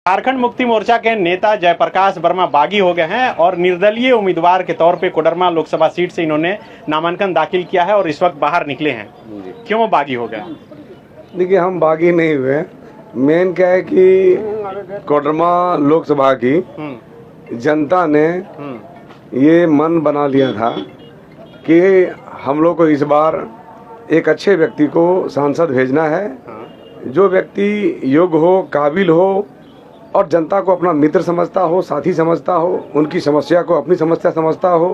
झारखंड मुक्ति मोर्चा के नेता जयप्रकाश वर्मा बागी हो गए हैं और निर्दलीय उम्मीदवार के तौर पे कोडरमा लोकसभा सीट से इन्होंने नामांकन दाखिल किया है और इस वक्त बाहर निकले हैं। क्यों बागी हो गए? देखिए, हम बागी नहीं हुए। मेन क्या है कि कोडरमा लोकसभा की जनता ने ये मन बना लिया था कि हम लोग को इस बार एक अच्छे व्यक्ति को सांसद भेजना है, जो व्यक्ति योग्य हो, काबिल हो और जनता को अपना मित्र समझता हो, साथी समझता हो, उनकी समस्या को अपनी समस्या समझता हो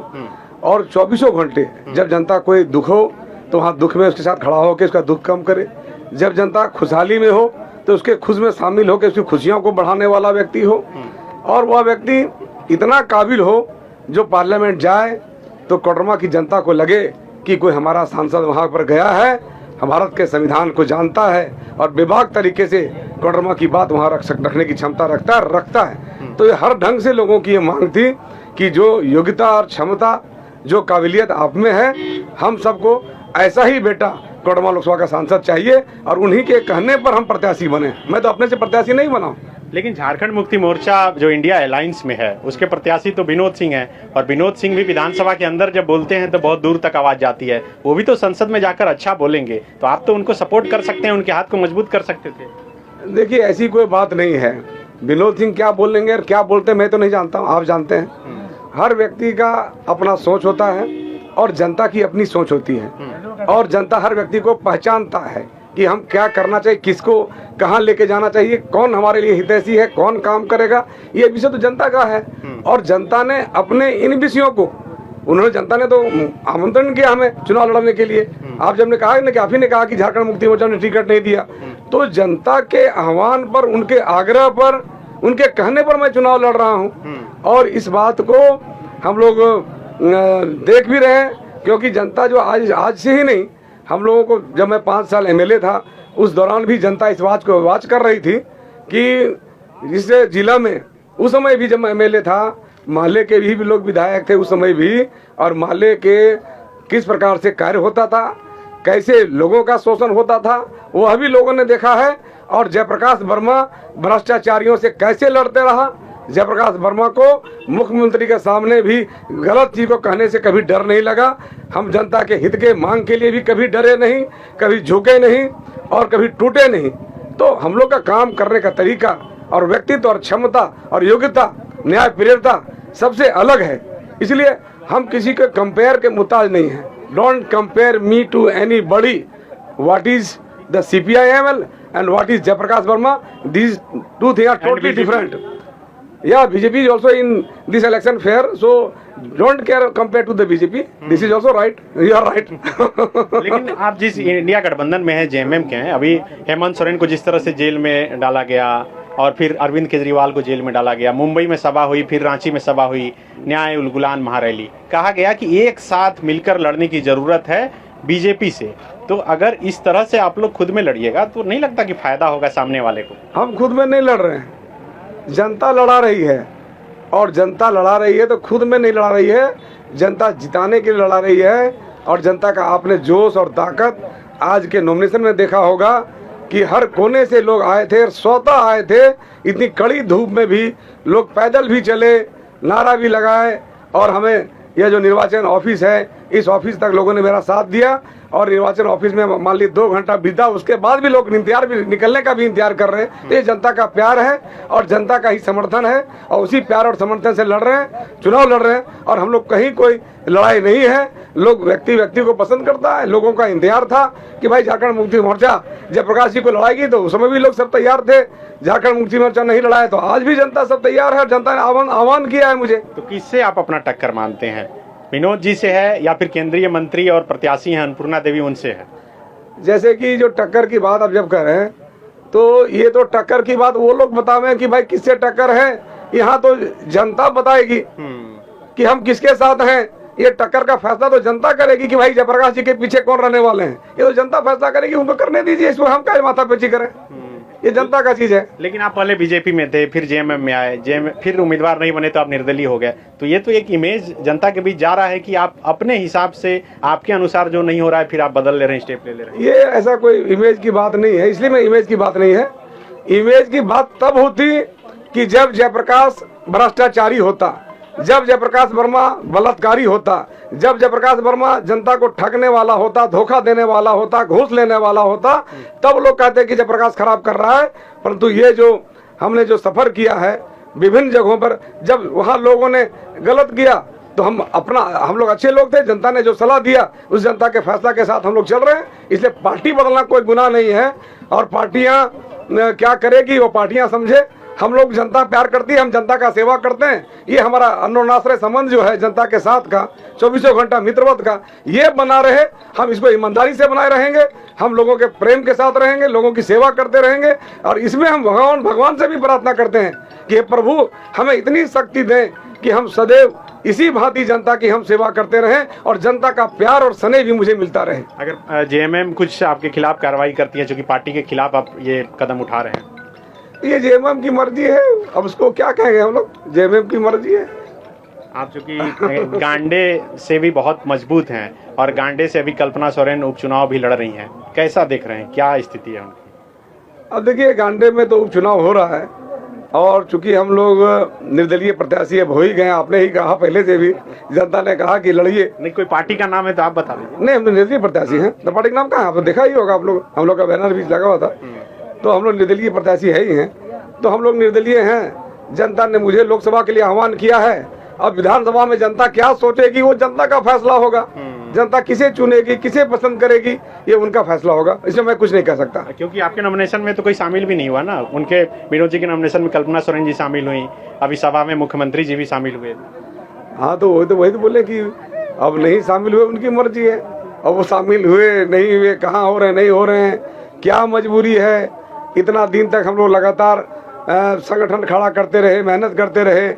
और 24 घंटे जब जनता कोई दुख हो तो वहाँ दुख में उसके साथ खड़ा होकर उसका दुख कम करे, जब जनता खुशहाली में हो तो उसके खुश में शामिल होकर उसकी खुशियों को बढ़ाने वाला व्यक्ति हो और वह व्यक्ति इतना काबिल हो जो पार्लियामेंट जाए तो कोडरमा की जनता को लगे कि कोई हमारा सांसद वहाँ पर गया है, भारत के संविधान को जानता है और बेबाक तरीके से कोडरमा की बात वहाँ रखने की क्षमता रखता है। तो ये हर ढंग से लोगों की ये मांग थी कि जो योग्यता और क्षमता, जो काबिलियत आप में है, हम सबको ऐसा ही बेटा कोडरमा लोकसभा का सांसद चाहिए और उन्हीं के कहने पर हम प्रत्याशी बने। मैं तो अपने से प्रत्याशी नहीं बना। लेकिन झारखंड मुक्ति मोर्चा जो इंडिया अलायंस में है उसके प्रत्याशी तो विनोद सिंह हैं और विनोद सिंह भी विधानसभा के अंदर जब बोलते हैं तो बहुत दूर तक आवाज जाती है। वो भी तो संसद में जाकर अच्छा बोलेंगे, तो आप तो उनको सपोर्ट कर सकते हैं, उनके हाथ को मजबूत कर सकते थे। देखिए, ऐसी कोई बात नहीं है। विनोद सिंह क्या बोलेंगे और क्या बोलते हैं मैं तो नहीं जानता हूँ, आप जानते हैं। हर व्यक्ति का अपना सोच होता है और जनता की अपनी सोच होती है और जनता हर व्यक्ति को पहचानता है कि हम क्या करना चाहिए, किसको कहाँ लेके जाना चाहिए, कौन हमारे लिए हितैषी है, कौन काम करेगा। ये विषय तो जनता का है और जनता ने अपने इन विषयों को, उन्होंने जनता ने तो आमंत्रण किया हमें चुनाव लड़ने के लिए। आप जब ने कहा ना कि आप ही ने कहा कि झारखंड मुक्ति मोर्चा ने टिकट नहीं दिया, तो जनता के आह्वान पर, उनके आग्रह पर, उनके कहने पर मैं चुनाव लड़ रहा हूँ और इस बात को हम लोग देख भी रहे हैं क्योंकि जनता जो आज से ही नहीं, हम लोगों को जब मैं 5 साल एमएलए था उस दौरान भी जनता इस बात को वाच कर रही थी कि जिस जिला में उस समय भी जब मैं एमएलए था, माले के भी लोग विधायक थे उस समय भी, और माले के किस प्रकार से कार्य होता था, कैसे लोगों का शोषण होता था, वह भी लोगों ने देखा है। और जयप्रकाश वर्मा भ्रष्टाचारियों से कैसे लड़ते रहा। जयप्रकाश वर्मा को मुख्यमंत्री के सामने भी गलत चीज को कहने से कभी डर नहीं लगा। हम जनता के हित के मांग के लिए भी कभी डरे नहीं, कभी झुके नहीं और कभी टूटे नहीं। तो हम लोग का काम करने का तरीका और व्यक्तित्व और क्षमता और योग्यता, न्याय प्रियता सबसे अलग है, इसलिए हम किसी के कंपेयर के मुताज नहीं है। Don't compare me to anybody. What is the CPIML and what is Jayaprakash Verma? These two things are totally different. Yeah, BJP is also in this election fair, so don't care compared to the BJP. This is also right. You are right. लेकिन आप जिस India गठबंधन में है, JMM के हैं, अभी हेमंत सोरेन को जिस तरह से जेल में डाला गया और फिर अरविंद केजरीवाल को जेल में डाला गया, मुंबई में सभा हुई, फिर रांची में सभा हुई, न्याय उलगुलान महारैली, कहा गया कि एक साथ मिलकर लड़ने की जरूरत है बीजेपी से। तो अगर इस तरह से आप लोग खुद में लड़िएगा तो नहीं लगता कि फायदा होगा सामने वाले को? हम खुद में नहीं लड़ रहे हैं, जनता लड़ा रही है और जनता लड़ा रही है तो खुद में नहीं लड़ा रही है, जनता जिताने के लिए लड़ा रही है। और जनता का आपने जोश और ताकत आज के नॉमिनेशन में देखा होगा कि हर कोने से लोग आए थे, स्वतः आए थे, इतनी कड़ी धूप में भी लोग पैदल भी चले, नारा भी लगाए और हमें यह जो निर्वाचन ऑफिस है इस ऑफिस तक लोगों ने मेरा साथ दिया और निर्वाचन ऑफिस में मान ली 2 घंटा बीता, उसके बाद भी लोग निकलने का भी इंतजार कर रहे हैं। तो ये जनता का प्यार है और जनता का ही समर्थन है और उसी प्यार और समर्थन से लड़ रहे हैं, चुनाव लड़ रहे हैं। और हम लोग कहीं कोई लड़ाई नहीं है, लोग व्यक्ति को पसंद करता है। लोगों का इंतजार था कि भाई झारखंड मुक्ति मोर्चा जयप्रकाश जी को लड़ाएगी, तो उस समय भी लोग सब तैयार थे। झारखंड मुक्ति मोर्चा नहीं लड़ाया तो आज भी जनता सब तैयार है। जनता ने आह्वान किया है मुझे। तो किससे आप अपना टक्कर मानते हैं? विनोद जी से है या फिर केंद्रीय मंत्री और प्रत्याशी हैं अन्नपूर्णा देवी, उनसे है? जैसे कि जो टक्कर की बात आप जब कर रहे हैं तो ये तो टक्कर की बात वो लोग बतावें कि भाई किससे टक्कर है, यहाँ तो जनता बताएगी कि हम किसके साथ हैं। ये टक्कर का फैसला तो जनता करेगी कि भाई जयप्रकाश जी के पीछे कौन रहने वाले हैं, ये तो जनता फैसला करेगी। उनको करने दीजिए, इसमें हम क्या माथा पेची करें, ये जनता का चीज है। लेकिन आप पहले बीजेपी में थे, फिर JMM में आए, फिर उम्मीदवार नहीं बने तो आप निर्दलीय हो गए। तो ये तो एक इमेज जनता के बीच जा रहा है कि आप अपने हिसाब से, आपके अनुसार जो नहीं हो रहा है फिर आप बदल ले रहे हैं, स्टेप ले रहे हैं। ये ऐसा कोई इमेज की बात नहीं है, इसलिए मैं इमेज की बात नहीं है। इमेज की बात तब होती कि जब जयप्रकाश भ्रष्टाचारी होता, जब जयप्रकाश वर्मा बलात्कारी होता, जब जयप्रकाश वर्मा जनता को ठगने वाला होता, धोखा देने वाला होता, घूस लेने वाला होता, तब लोग कहते हैं कि जयप्रकाश खराब कर रहा है। परंतु ये जो हमने जो सफर किया है विभिन्न जगहों पर, जब वहाँ लोगों ने गलत किया तो हम लोग अच्छे लोग थे, जनता ने जो सलाह दिया उस जनता के फैसला के साथ हम लोग चल रहे हैं। इसलिए पार्टी बदलना कोई गुनाह नहीं है, और पार्टियां क्या करेगी वो पार्टियां समझे। हम लोग जनता प्यार करती है, हम जनता का सेवा करते हैं। ये हमारा अन्योन्याश्रय संबंध जो है जनता के साथ का, 24 घंटा मित्रवत का, ये बना रहे। हम इसको ईमानदारी से बनाए रहेंगे, हम लोगों के प्रेम के साथ रहेंगे, लोगों की सेवा करते रहेंगे। और इसमें हम भगवान से भी प्रार्थना करते हैं कि प्रभु हमें इतनी शक्ति दें कि हम सदैव इसी भांति जनता की हम सेवा करते रहें और जनता का प्यार और स्नेह भी मुझे मिलता रहे। अगर जेएमएम कुछ आपके खिलाफ कार्रवाई करती है, जो कि पार्टी के खिलाफ आप ये कदम उठा रहे हैं, ये जेएमएम की मर्जी है, अब उसको क्या कहेंगे हम लोग, जेएमएम की मर्जी है। आप चूंकि गांडे से भी बहुत मजबूत हैं और गांडे से अभी कल्पना सोरेन उपचुनाव भी लड़ रही हैं, कैसा देख रहे हैं, क्या स्थिति है उनकी? अब देखिए, गांडे में तो उपचुनाव हो रहा है और चूंकि हम लोग निर्दलीय प्रत्याशी अब हो ही गए, आपने ही कहा पहले से भी, जनता ने कहा कि लड़िए। नहीं, कोई पार्टी का नाम है तो आप बता दीजिए। नहीं, हम लोग निर्दलीय प्रत्याशी हैं, तो पार्टी का नाम कहाँ है, आपने देखा ही होगा, आप लोग, हम लोग का बैनर भी लगा हुआ था। तो हम लोग निर्दलीय प्रत्याशी है ही हैं, तो हम लोग निर्दलीय हैं। जनता ने मुझे लोकसभा के लिए आह्वान किया है, अब विधानसभा में जनता क्या सोचेगी वो जनता का फैसला होगा। जनता किसे चुनेगी, किसे पसंद करेगी, ये उनका फैसला होगा, इसमें मैं कुछ नहीं कह सकता। क्योंकि आपके नॉमिनेशन में तो कोई शामिल भी नहीं हुआ ना, उनके विनोद जी के नॉमिनेशन में कल्पना सोरेन जी शामिल हुई, अभी सभा में मुख्यमंत्री जी भी शामिल हुए। हाँ, तो वही तो बोले कि अब नहीं शामिल हुए, उनकी मर्जी है। अब वो शामिल हुए नहीं हुए, कहाँ हो रहे नहीं हो रहे हैं, क्या मजबूरी है। इतना दिन तक हम लोग लगातार संगठन खड़ा करते रहे, मेहनत करते रहे,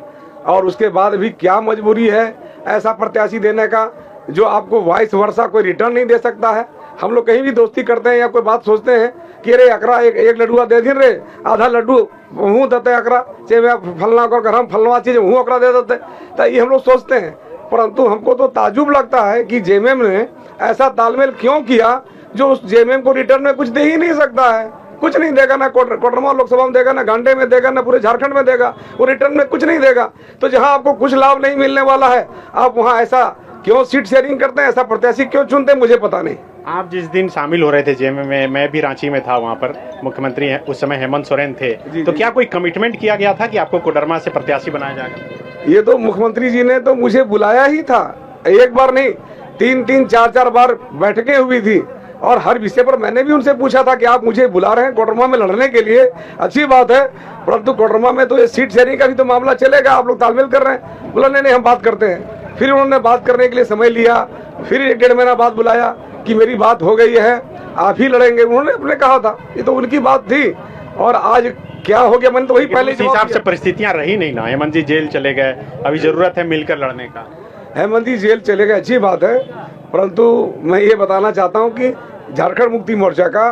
और उसके बाद भी क्या मजबूरी है ऐसा प्रत्याशी देने का जो आपको वाइस वर्षा कोई रिटर्न नहीं दे सकता है। हम लोग कहीं भी दोस्ती करते हैं या कोई बात सोचते हैं कि अरे अकरा एक लड्डुआ दे दिन रे, आधा लड्डू हूँ देते अकरा, चाहे फलना कर हम फलना चीज हूँ अकरा दे देते, तो ये हम लोग सोचते हैं। परंतु हमको तो ताजुब लगता है कि जेएमएम ने ऐसा तालमेल क्यों किया जो उस जेएमएम को रिटर्न में कुछ दे ही नहीं सकता है। कुछ नहीं देगा, ना कोडरमा लोकसभा में देगा, ना गांडे में देगा, ना पूरे झारखंड में देगा, वो रिटर्न में कुछ नहीं देगा। तो जहां आपको कुछ लाभ नहीं मिलने वाला है, आप वहां ऐसा क्यों सीट शेयरिंग करते हैं, ऐसा प्रत्याशी क्यों चुनते हैं, मुझे पता नहीं। आप जिस दिन शामिल हो रहे थे जेएमएम में, मैं भी रांची में था, वहाँ पर मुख्यमंत्री हैं उस समय हेमंत सोरेन थे, तो क्या कोई कमिटमेंट किया गया था कि आपको कोडरमा से प्रत्याशी बनाया जाएगा? ये तो मुख्यमंत्री जी ने तो मुझे बुलाया ही था, एक बार नहीं, 3-3, 4-4 बार बैठकें हुई थी, और हर विषय पर मैंने भी उनसे पूछा था कि आप मुझे बुला रहे हैं कोडरमा में लड़ने के लिए, अच्छी बात है, परंतु कोडरमा में तो ये सीट शेयरिंग का भी तो मामला चलेगा, आप लोग तालमेल कर रहे हैं। बोला नहीं हम बात करते हैं। फिर उन्होंने बात करने के लिए समय लिया, फिर 1-1.5 महीना बाद बुलाया कि मेरी बात हो गई है, आप ही लड़ेंगे, उन्होंने अपने कहा था, ये तो उनकी बात थी। और आज क्या हो गया, मैंने तो वही पहले हिसाब से परिस्थितियां रही नहीं ना, हेमंत जी जेल चले गए, अभी जरूरत है मिलकर लड़ने का। हेमंत जी जेल चले गए, अच्छी बात है, परंतु मैं ये बताना चाहता हूँ कि झारखंड मुक्ति मोर्चा का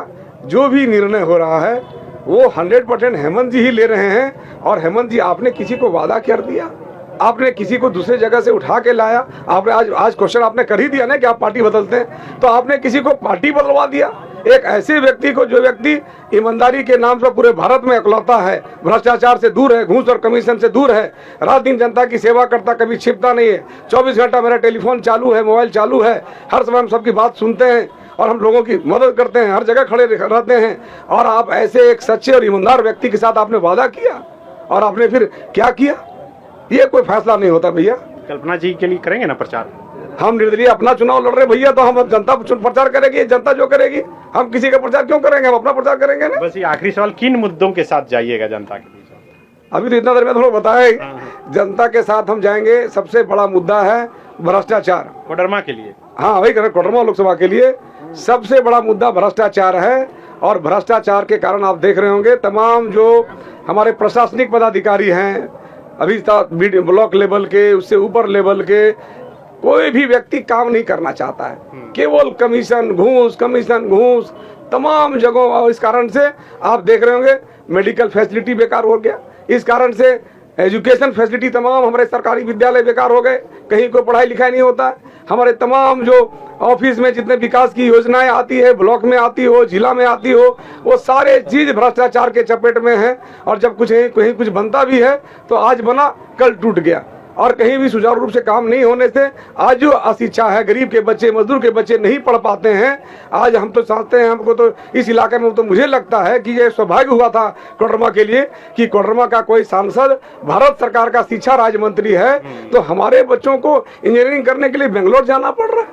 जो भी निर्णय हो रहा है वो 100% हेमंत जी ही ले रहे हैं। और हेमंत जी, आपने किसी को वादा कर दिया, आपने किसी को दूसरे जगह से उठा के लाया, आपने आज क्वेश्चन आपने कर ही दिया ना कि आप पार्टी बदलते हैं, तो आपने किसी को पार्टी बदलवा दिया। एक ऐसे व्यक्ति को जो व्यक्ति ईमानदारी के नाम से पूरे भारत में इकलौता है, भ्रष्टाचार से दूर है, घूस और कमीशन से दूर है, रात दिन जनता की सेवा करता, कभी छिपता नहीं है, 24 घंटा मेरा टेलीफोन चालू है, मोबाइल चालू है, हर समय हम सबकी बात सुनते हैं और हम लोगों की मदद करते हैं, हर जगह खड़े रहते हैं। और आप ऐसे एक सच्चे और ईमानदार व्यक्ति के साथ आपने वादा किया और आपने फिर क्या किया, ये कोई फैसला नहीं होता भैया। कल्पना जी के लिए करेंगे ना प्रचार? हम निर्दलीय अपना चुनाव लड़ रहे भैया, तो हम जनता प्रचार करेगी, जनता जो करेगी, हम किसी का प्रचार क्यों करेंगे, हम अपना प्रचार करेंगे ना। बस ये आखिरी सवाल, किन मुद्दों के साथ जाइएगा जनता के बीच? अभी तो इतना देर में थोड़ा बताया, जनता के साथ हम जाएंगे, सबसे बड़ा मुद्दा है भ्रष्टाचार, कोडरमा के लिए। हाँ वही करें, कोडरमा लोकसभा के लिए सबसे बड़ा मुद्दा भ्रष्टाचार है। और भ्रष्टाचार के कारण आप देख रहे होंगे तमाम जो हमारे प्रशासनिक पदाधिकारी हैं, अभी तक ब्लॉक लेवल के, उससे ऊपर लेवल के, कोई भी व्यक्ति काम नहीं करना चाहता है, केवल कमीशन घूस तमाम जगहों। और इस कारण से आप देख रहे होंगे मेडिकल फैसिलिटी बेकार हो गया, इस कारण से एजुकेशन फैसिलिटी तमाम हमारे सरकारी विद्यालय बेकार हो गए, कहीं कोई पढ़ाई लिखाई नहीं होता है। हमारे तमाम जो ऑफिस में जितने विकास की योजनाएं आती है, ब्लॉक में आती हो, जिला में आती हो, वो सारे चीज भ्रष्टाचार के चपेट में है। और जब कुछ कहीं कुछ बनता भी है तो आज बना कल टूट गया, और कहीं भी सुचारू रूप से काम नहीं होने से आज जो अशिक्षा है, गरीब के बच्चे, मजदूर के बच्चे नहीं पढ़ पाते हैं। आज हम तो चाहते हैं, हमको तो इस इलाके में तो मुझे लगता है कि ये सौभाग्य हुआ था कोडरमा के लिए कि कोडरमा का कोई सांसद भारत सरकार का शिक्षा राज्य मंत्री है। तो हमारे बच्चों को इंजीनियरिंग करने के लिए बेंगलोर जाना पड़ रहा है,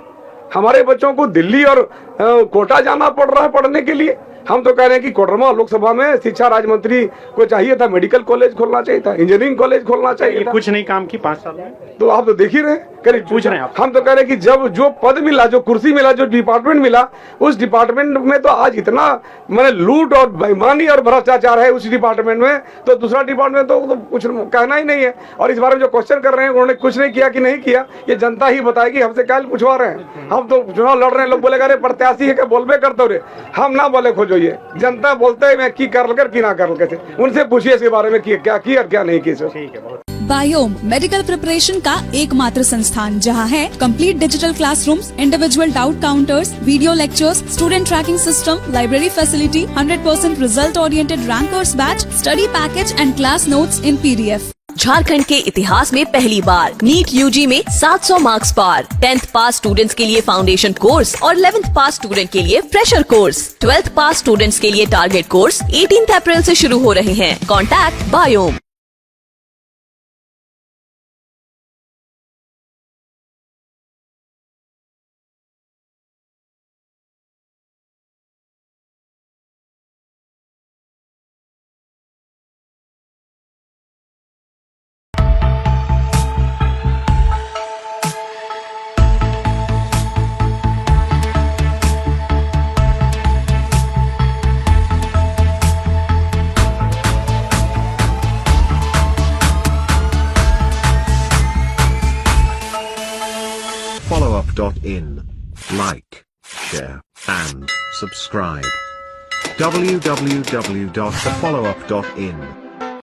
हमारे बच्चों को दिल्ली और कोटा जाना पड़ रहा है पढ़ने के लिए। हम तो कह रहे हैं कि कोडरमा लोकसभा में शिक्षा राज्य मंत्री को चाहिए था मेडिकल कॉलेज खोलना चाहिए था, इंजीनियरिंग कॉलेज खोलना चाहिए था। कुछ नहीं काम की 5 साल में, तो आप तो देख ही रहे करीब पूछ रहे हैं आप। हम तो कह रहे हैं कि जब जो पद मिला, जो कुर्सी मिला, जो डिपार्टमेंट मिला, उस डिपार्टमेंट में तो आज इतना मैंने लूट और बेईमानी और भ्रष्टाचार है उस डिपार्टमेंट में, तो दूसरा डिपार्टमेंट तो कुछ कहना ही नहीं है। और इस बारे में जो क्वेश्चन कर रहे हैं उन्होंने कुछ नहीं किया कि नहीं किया, ये जनता ही बताएगी, हमसे क्या पूछवा रहे हैं। हम तो चुनाव लड़ रहे हैं, लोग बोलेगा अरे प्रत्याशी है क्या बोलबे करते रे, हम ना बोले खोजो, ये जनता बोलते हैं मैं की कर कर की ना कर कैसे, उनसे पूछिए इसके बारे में क्या की और क्या नहीं की। ठीक है। बायोम मेडिकल प्रिपरेशन का एकमात्र संस्थान जहां है complete digital classrooms, individual doubt counters, video lectures, student tracking system, library facility, 100% result oriented rankers batch, study package and class notes in PDF। Jharkhand के इतिहास में पहली बार नीट UG में 700 मार्क्स पार। 10th पास स्टूडेंट्स के लिए फाउंडेशन कोर्स और 11th पास student के लिए फ्रेशर कोर्स। 12th पास स्टूडेंट्स के लिए टारगेट कोर्स 18 अप्रैल से शुरू हो रहे हैं। Contact biome. followup.in. Like, share, and subscribe. www.thefollowup.in